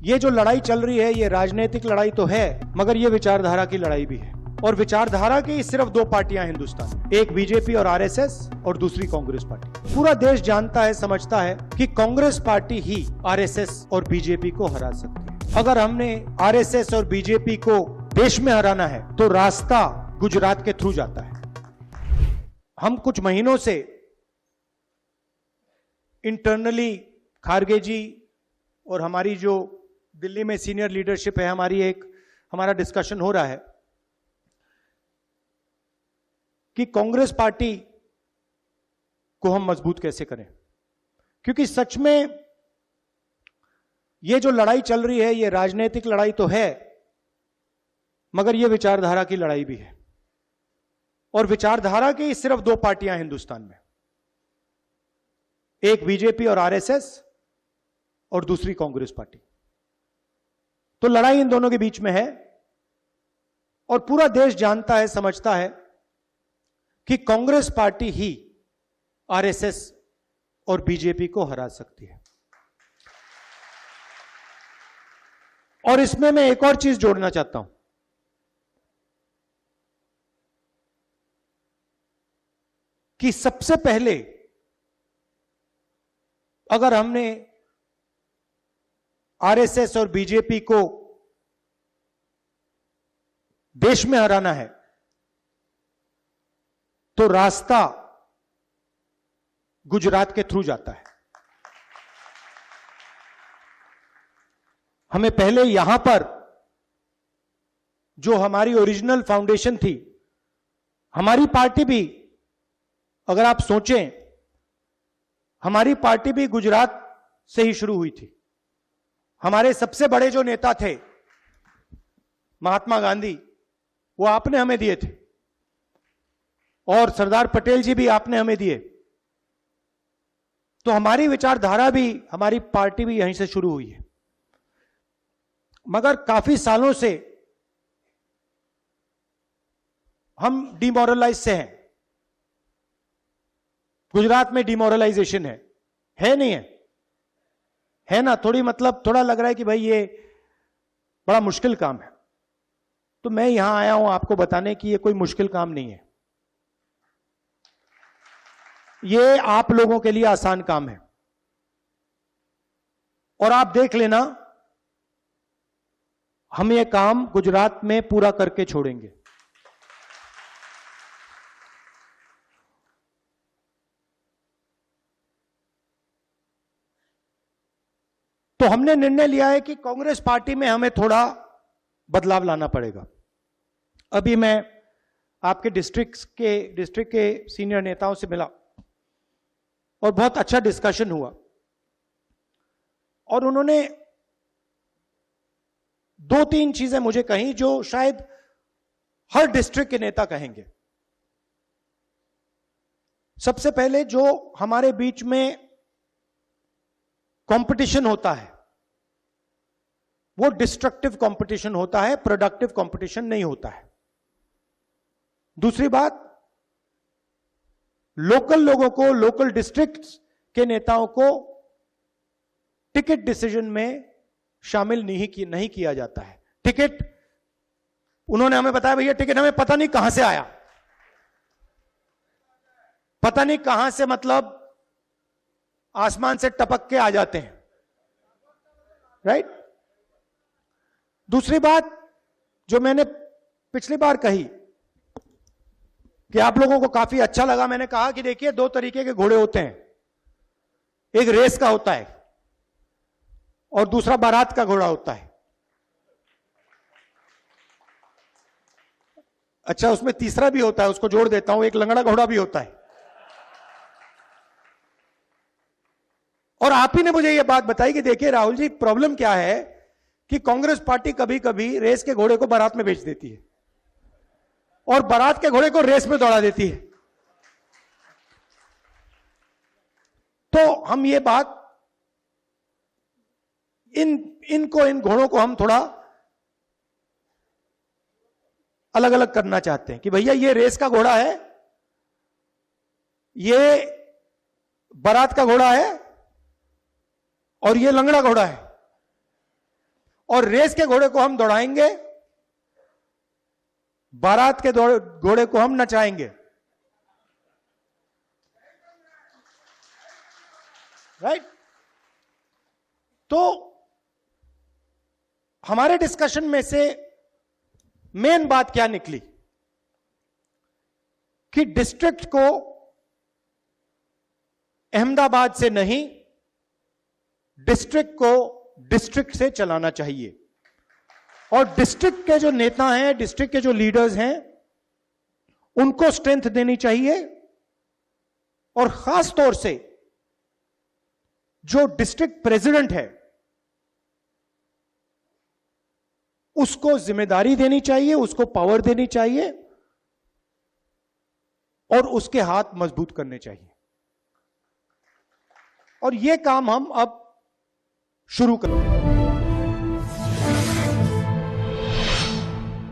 ये जो लड़ाई चल रही है ये राजनीतिक लड़ाई तो है, मगर ये विचारधारा की लड़ाई भी है। और विचारधारा की सिर्फ दो पार्टियां हिंदुस्तान में, एक बीजेपी और आरएसएस और दूसरी कांग्रेस पार्टी। पूरा देश जानता है, समझता है कि कांग्रेस पार्टी ही आरएसएस और बीजेपी को हरा सकती है। अगर हमने आरएसएस और बीजेपी को देश में हराना है तो रास्ता गुजरात के थ्रू जाता है। हम कुछ महीनों से इंटरनली खारगे जी और हमारी जो दिल्ली में सीनियर लीडरशिप है, हमारा डिस्कशन हो रहा है कि कांग्रेस पार्टी को हम मजबूत कैसे करें, क्योंकि सच में ये जो लड़ाई चल रही है ये राजनीतिक लड़ाई तो है, मगर ये विचारधारा की लड़ाई भी है। और विचारधारा की सिर्फ दो पार्टियां हिंदुस्तान में, एक बीजेपी और आरएसएस और दूसरी कांग्रेस पार्टी। तो लड़ाई इन दोनों के बीच में है और पूरा देश जानता है, समझता है कि कांग्रेस पार्टी ही आरएसएस और बीजेपी को हरा सकती है। और इसमें मैं एक और चीज जोड़ना चाहता हूं कि सबसे पहले अगर हमने आरएसएस और बीजेपी को देश में हराना है तो रास्ता गुजरात के थ्रू जाता है। हमें पहले यहां पर जो हमारी ओरिजिनल फाउंडेशन थी, हमारी पार्टी भी, अगर आप सोचें, हमारी पार्टी भी गुजरात से ही शुरू हुई थी। हमारे सबसे बड़े जो नेता थे महात्मा गांधी, वो आपने हमें दिए थे, और सरदार पटेल जी भी आपने हमें दिए। तो हमारी विचारधारा भी, हमारी पार्टी भी यहीं से शुरू हुई है। मगर काफी सालों से हम डिमोरलाइज से हैं। गुजरात में डिमोरलाइजेशन है नहीं है ना? थोड़ा लग रहा है कि भाई ये बड़ा मुश्किल काम है। तो मैं यहां आया हूं आपको बताने कि ये कोई मुश्किल काम नहीं है, ये आप लोगों के लिए आसान काम है। और आप देख लेना, हम ये काम गुजरात में पूरा करके छोड़ेंगे। तो हमने निर्णय लिया है कि कांग्रेस पार्टी में हमें थोड़ा बदलाव लाना पड़ेगा। अभी मैं आपके डिस्ट्रिक्ट के सीनियर नेताओं से मिला और बहुत अच्छा डिस्कशन हुआ, और उन्होंने दो तीन चीजें मुझे कही जो शायद हर डिस्ट्रिक्ट के नेता कहेंगे। सबसे पहले, जो हमारे बीच में कंपटीशन होता है वो डिस्ट्रक्टिव कंपटीशन होता है, प्रोडक्टिव कंपटीशन नहीं होता है। दूसरी बात, लोकल लोगों को, लोकल डिस्ट्रिक्ट्स के नेताओं को टिकट डिसीजन में शामिल नहीं किया जाता है। टिकट, उन्होंने हमें बताया, भैया टिकट हमें पता नहीं कहां से आया, पता नहीं कहां से, मतलब आसमान से टपक के आ जाते हैं, राइट? दूसरी बात जो मैंने पिछली बार कही कि आप लोगों को काफी अच्छा लगा, मैंने कहा कि देखिए, दो तरीके के घोड़े होते हैं, एक रेस का होता है और दूसरा बारात का घोड़ा होता है। अच्छा, उसमें तीसरा भी होता है, उसको जोड़ देता हूं, एक लंगड़ा घोड़ा भी होता है। और आप ही ने मुझे यह बात बताई कि देखिए राहुल जी, प्रॉब्लम क्या है कि कांग्रेस पार्टी कभी कभी रेस के घोड़े को बारात में बेच देती है और बारात के घोड़े को रेस में दौड़ा देती है। तो हम ये बात, इन घोड़ों को हम थोड़ा अलग अलग करना चाहते हैं कि भैया ये रेस का घोड़ा है, ये बारात का घोड़ा है और ये लंगड़ा घोड़ा है। और रेस के घोड़े को हम दौड़ाएंगे, बारात के घोड़े को हम नचाएंगे। राइट? तो हमारे डिस्कशन में से मेन बात क्या निकली कि डिस्ट्रिक्ट को अहमदाबाद से नहीं, डिस्ट्रिक्ट को डिस्ट्रिक्ट से चलाना चाहिए। और डिस्ट्रिक्ट के जो नेता हैं, डिस्ट्रिक्ट के जो लीडर्स हैं, उनको स्ट्रेंथ देनी चाहिए। और खास तौर से जो डिस्ट्रिक्ट प्रेसिडेंट है उसको जिम्मेदारी देनी चाहिए, उसको पावर देनी चाहिए और उसके हाथ मजबूत करने चाहिए। और यह काम हम अब शुरू करेंगे।